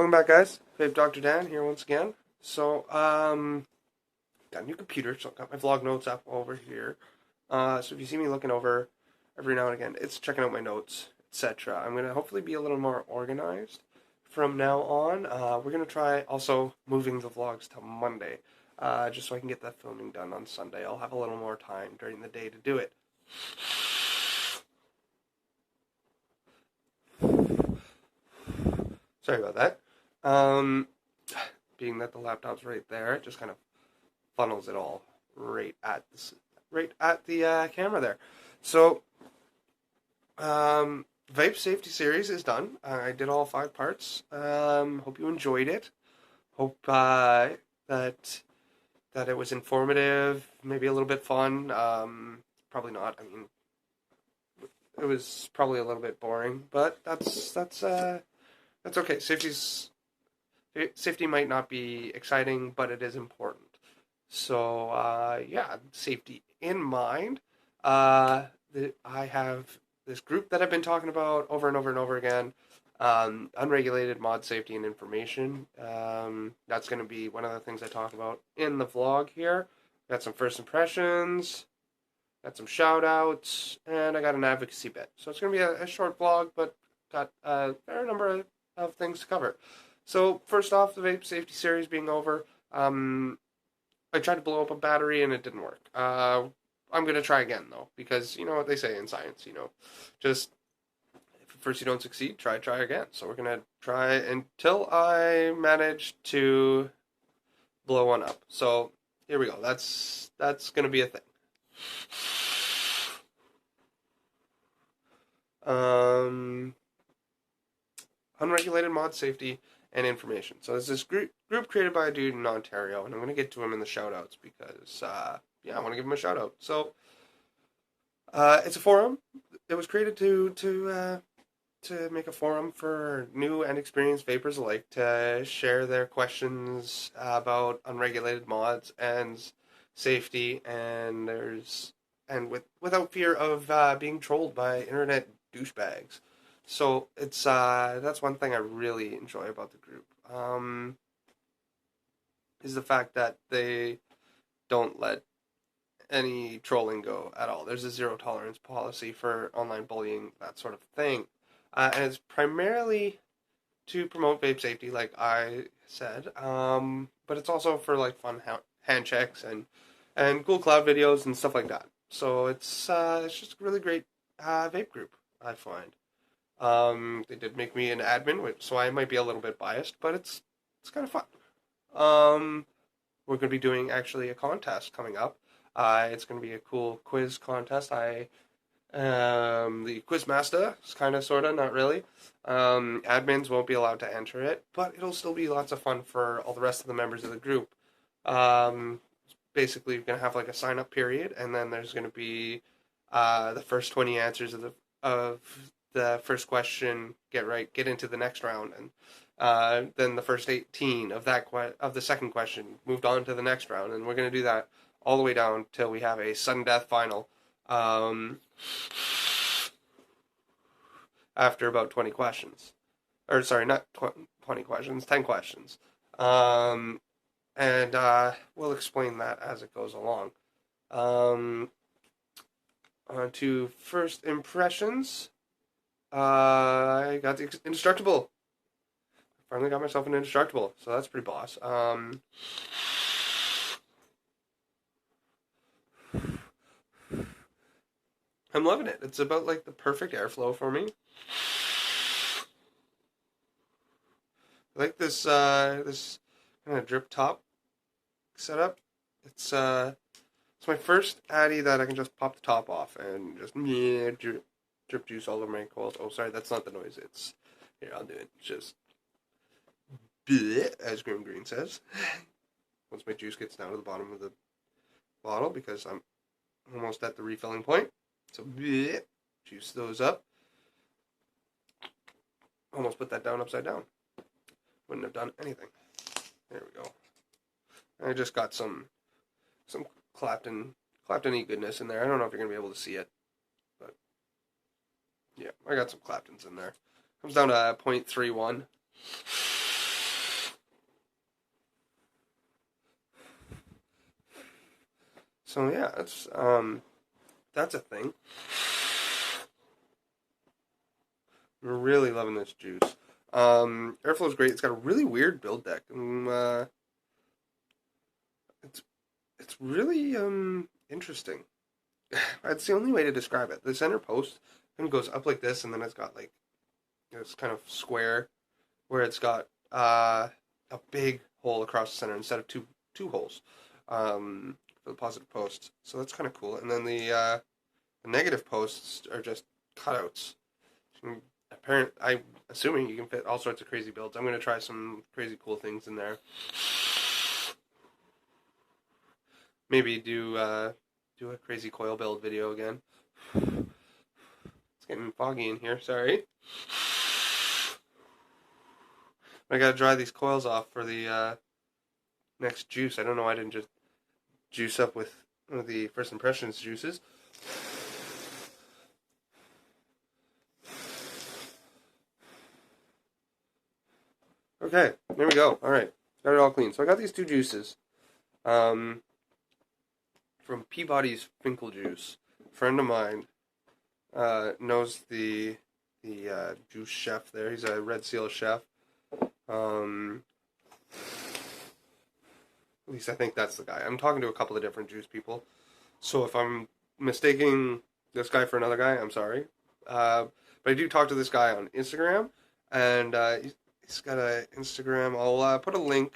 Welcome back, guys. Vape Dr. Dan here once again. So, got a new computer, so I've got my vlog notes up over here. So if you see me looking over every now and again, it's checking out my notes, etc. I'm going to hopefully be a little more organized from now on. We're going to try also moving the vlogs to Monday, just so I can get that filming done on Sunday. I'll have a little more time during the day to do it. Sorry about that. Being that the laptop's right there, it just kind of funnels it all right at the camera there. So, Vape Safety Series is done. I did all 5 parts. Hope you enjoyed it. Hope that it was informative, maybe a little bit fun. Probably not. I mean, it was probably a little bit boring, but that's okay. Safety might not be exciting, but it is important. So, yeah, safety in mind. I have this group that I've been talking about over and over and over again. Unregulated mod safety and information. That's going to be one of the things I talk about in the vlog here. Got some first impressions, got some shoutouts, and I got an advocacy bit. So it's going to be a short vlog, but got a fair number of things to cover. So first off, the Vape Safety Series being over, I tried to blow up a battery and it didn't work. I'm going to try again, though, because you know what they say in science, just if at first you don't succeed, try again. So we're going to try until I manage to blow one up. So here we go. That's going to be a thing. Unregulated mod safety and information. So there's this group created by a dude in Ontario, and I'm going to get to him in the shoutouts because, yeah, I want to give him a shout out. So, it's a forum. It was created to make a forum for new and experienced vapors alike to share their questions about unregulated mods and safety, and without fear of being trolled by internet douchebags. So it's that's one thing I really enjoy about the group, is the fact that they don't let any trolling go at all. There's a zero tolerance policy for online bullying, that sort of thing, and it's primarily to promote vape safety, like I said, but it's also for like fun hand checks and cool cloud videos and stuff like that. So it's just a really great vape group, I find. They did make me an admin, so I might be a little bit biased, but it's kind of fun. We're going to be doing actually a contest coming up. It's going to be a cool quiz contest. The quiz master, kind of, sort of, not really. Admins won't be allowed to enter it, but it'll still be lots of fun for all the rest of the members of the group. Basically, you're going to have like a sign up period, and then there's going to be the first 20 answers of the first question get into the next round, and then the first 18 of the second question moved on to the next round, and we're going to do that all the way down till we have a sudden death final after about 20 questions. Or sorry, not 20 questions, 10 questions. And we'll explain that as it goes along. On to first impressions. I got the Indestructible. Finally got myself an Indestructible, so that's pretty boss. I'm loving it. It's about like the perfect airflow for me. I like this this kind of drip top setup. It's my first Addy that I can just pop the top off and just drip juice all over my coils. Oh, sorry, that's not the noise. It's here. I'll do it. Just bleh, as Grim Green says. Once my juice gets down to the bottom of the bottle, because I'm almost at the refilling point. So bleh, juice those up. Almost put that down upside down. Wouldn't have done anything. There we go. I just got some Clapton-y goodness in there. I don't know if you're gonna be able to see it, but yeah, I got some Claptons in there. Comes down to 0.31. So yeah, that's a thing. I'm really loving this juice. Airflow's great. It's got a really weird build deck. It's it's really interesting. That's the only way to describe it. The center post kind of goes up like this, and then it's got like this kind of square where it's got a big hole across the center instead of two holes for the positive post. So that's kind of cool. And then the negative posts are just cutouts. I'm assuming you can fit all sorts of crazy builds. I'm going to try some crazy cool things in there. Maybe do a crazy coil build video again. It's getting foggy in here. Sorry. I gotta dry these coils off for the next juice. I don't know why I didn't just juice up with one of the first impressions juices. Okay, there we go. All right, got it all clean. So I got these two juices from Peabody's Finkeljuice. A friend of mine knows the juice chef there. He's a Red Seal chef. At least I think that's the guy. I'm talking to a couple of different juice people. So if I'm mistaking this guy for another guy, I'm sorry. But I do talk to this guy on Instagram, and he's got an Instagram. I'll put a link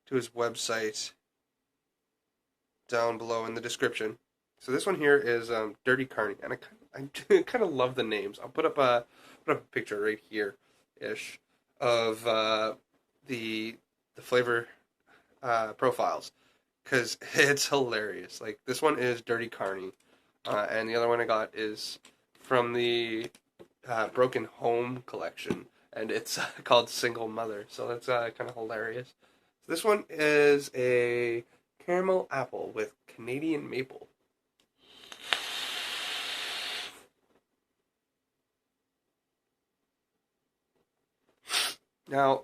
to his website down below in the description. So this one here is Dirty Carney, and I kind of love the names. I'll put up a picture right here ish of the flavor profiles, because it's hilarious. Like, this one is Dirty Carney, and the other one I got is from the Broken Home collection, and it's called Single Mother, so that's kind of hilarious. So this one is a caramel apple with Canadian maple. Now,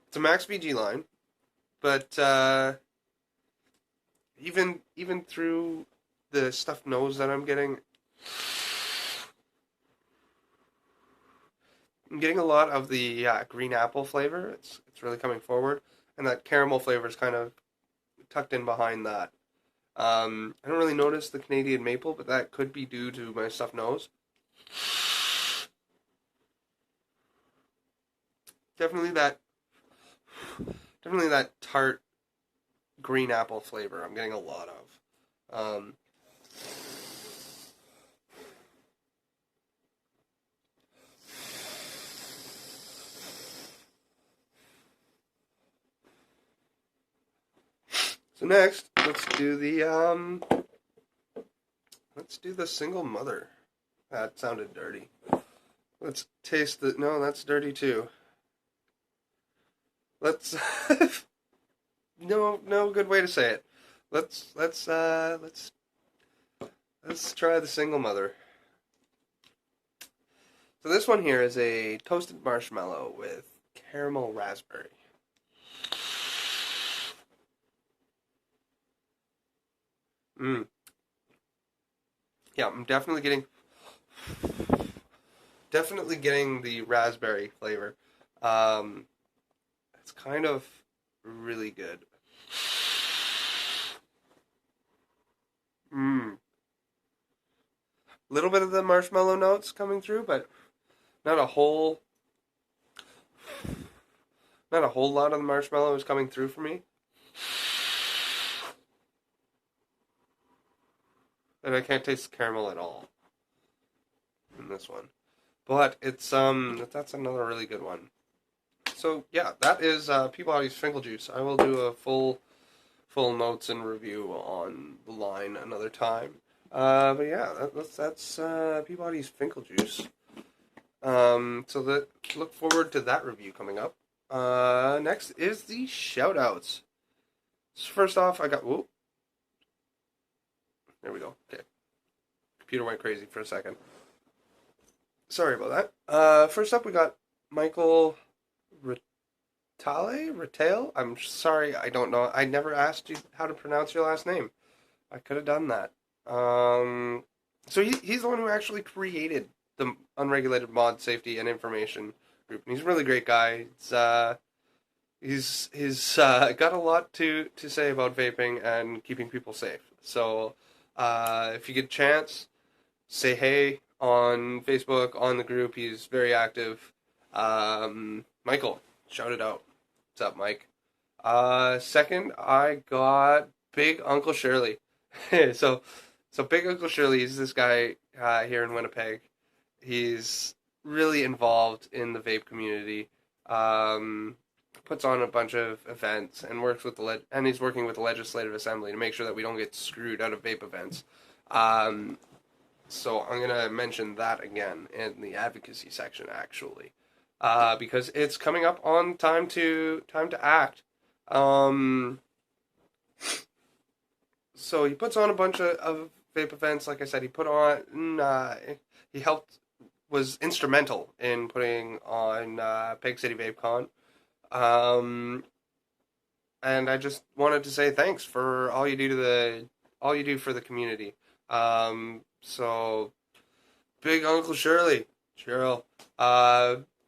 it's a Max BG line, but even through the stuffed nose that I'm getting a lot of the green apple flavor. It's really coming forward, and that caramel flavor is kind of tucked in behind that. I don't really notice the Canadian maple, but that could be due to my stuffed nose. Definitely that tart green apple flavor I'm getting a lot of. So next, let's do the single mother. That sounded dirty. Let's taste the. No, that's dirty too. Let's. No good way to say it. Let's try the single mother. So this one here is a toasted marshmallow with caramel raspberry. Yeah, I'm definitely getting the raspberry flavor. It's kind of really good. Little bit of the marshmallow notes coming through, but not a whole lot of the marshmallow is coming through for me. And I can't taste the caramel at all in this one. But it's that's another really good one. So yeah, that is Peabody's Finkeljuice. I will do a full notes and review on the line another time. But yeah, that's Peabody's Finkeljuice. So look forward to that review coming up. Next is the shoutouts. So first off, I got there we go. Okay, computer went crazy for a second. Sorry about that. First up, we got Michael Retail? I'm sorry, I don't know. I never asked you how to pronounce your last name. I could have done that. Um, so he's the one who actually created the Unregulated Mod Safety and Information Group. And he's a really great guy. He's got a lot to say about vaping and keeping people safe. So if you get a chance, say hey on Facebook, on the group. He's very active. Michael, shout it out. What's up, Mike? Second, I got Big Uncle Shirley. so, so Big Uncle Shirley is this guy here in Winnipeg. He's really involved in the vape community. Um, Puts on a bunch of events and works with and he's working with the Legislative Assembly to make sure that we don't get screwed out of vape events. Um, so I'm gonna mention that again in the advocacy section, actually, because it's coming up on time to act. Um, so he puts on a bunch of vape events. Like I said, he helped, was instrumental in putting on Peg City VapeCon. Um, and I just wanted to say thanks for all you do for the community. So Big Uncle Shirley, Cheryl,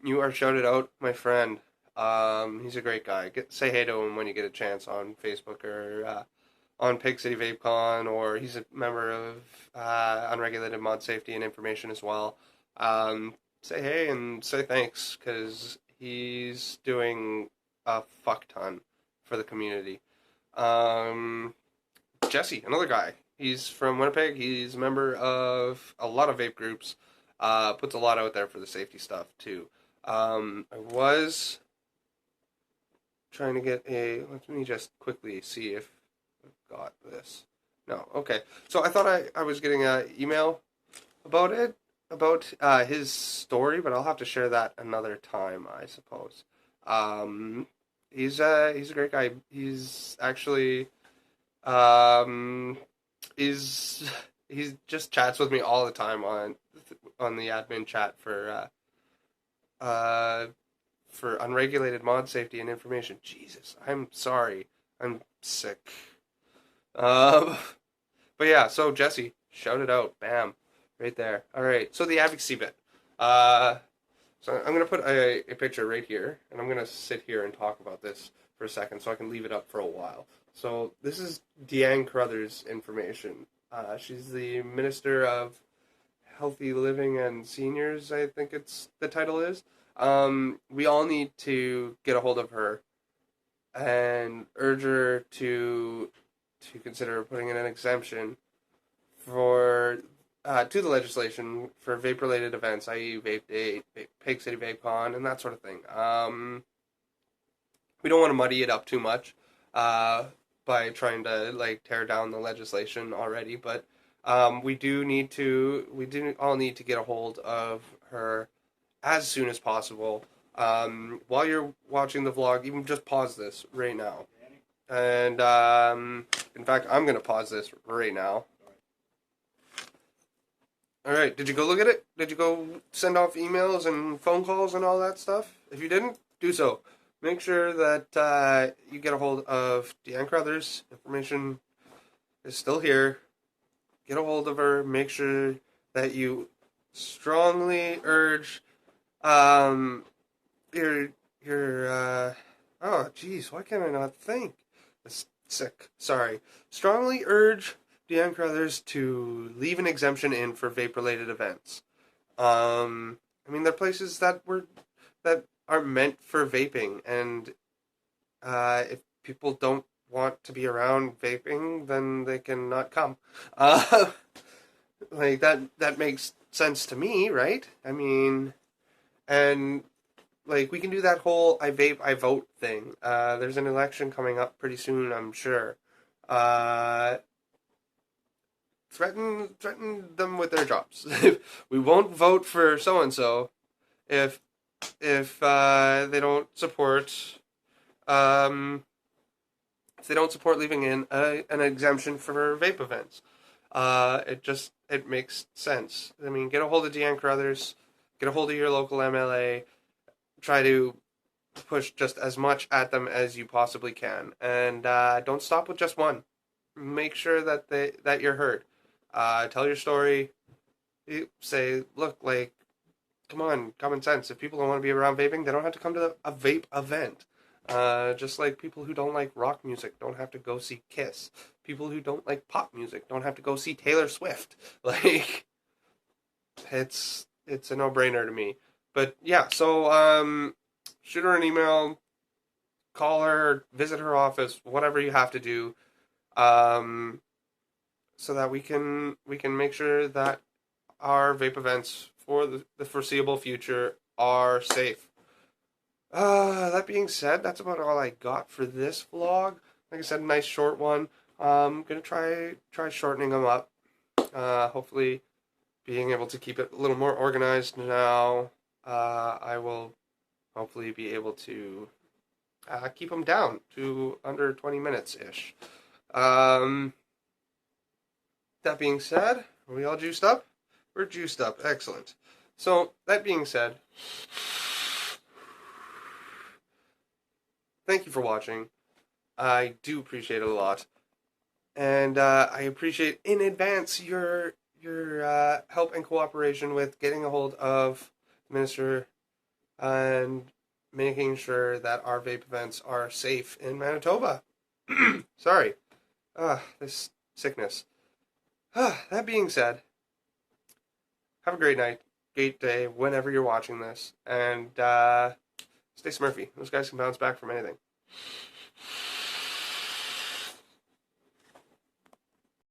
you are shouted out, my friend. He's a great guy. Say hey to him when you get a chance on Facebook or on Pig City VapeCon, or he's a member of Unregulated Mod Safety and Information as well. Say hey and say thanks, because he's doing a fuck ton for the community. Jesse, another guy. He's from Winnipeg. He's a member of a lot of vape groups. Puts a lot out there for the safety stuff too. I was trying to get let me just quickly see if I've got this. No, okay. So I thought I was getting an email about it, about his story, but I'll have to share that another time, I suppose. Um, he's a great guy. He's actually um, he's he just chats with me all the time on the admin chat for unregulated mod safety and information. Jesus, I'm sorry, I'm sick. Um, but yeah, so Jesse, shout it out, bam, right there. All right, so the advocacy bit. Uh, so I'm gonna put a picture right here, and I'm gonna sit here and talk about this for a second, so I can leave it up for a while. So this is Deanne Carruthers' information. She's the Minister of Healthy Living and Seniors, I think the title is. We all need to get a hold of her and urge her to consider putting in an exemption for to the legislation for vape-related events, i.e., Vape Day, Pig City VapeCon, and that sort of thing. We don't want to muddy it up too much by trying to like tear down the legislation already, but we do all need to get a hold of her as soon as possible. While you're watching the vlog, even just pause this right now. And in fact, I'm gonna pause this right now. All right, did you go look at it? Did you go send off emails and phone calls and all that stuff? If you didn't, do so. Make sure that you get a hold of Deanne Carruthers. Information is still here. Get a hold of her. Make sure that you strongly urge your oh geez, why can't I not think? It's sick. Sorry. Strongly urge Deanne Carruthers to leave an exemption in for vape-related events. I mean, they're places that are meant for vaping, and if people don't want to be around vaping, then they can not come. Like that makes sense to me, right? I mean, and like we can do that whole I vape, I vote thing. There's an election coming up pretty soon, I'm sure. Uh, threaten them with their jobs. We won't vote for so and so if they don't support if they don't support leaving in an exemption for vape events. It makes sense. I mean, get a hold of Deanne Carruthers, get a hold of your local MLA, try to push just as much at them as you possibly can, and don't stop with just one. Make sure that you're heard. Tell your story. You say, look, like, come on, common sense. If people don't want to be around vaping, they don't have to come to a vape event. Just like people who don't like rock music don't have to go see Kiss. People who don't like pop music don't have to go see Taylor Swift. Like, it's a no-brainer to me. But yeah, so shoot her an email, call her, visit her office, whatever you have to do, um, so that we can make sure that our vape events for the foreseeable future are safe. That being said, that's about all I got for this vlog. Like I said, a nice short one. I'm gonna try shortening them up. Hopefully, being able to keep it a little more organized now. I will hopefully be able to keep them down to under 20 minutes ish. That being said, are we all juiced up? We're juiced up. Excellent. So, that being said, thank you for watching. I do appreciate it a lot. And I appreciate in advance your help and cooperation with getting a hold of the minister and making sure that our vape events are safe in Manitoba. Sorry. This sickness. That being said, have a great night, great day, whenever you're watching this, and stay Smurfy. Those guys can bounce back from anything.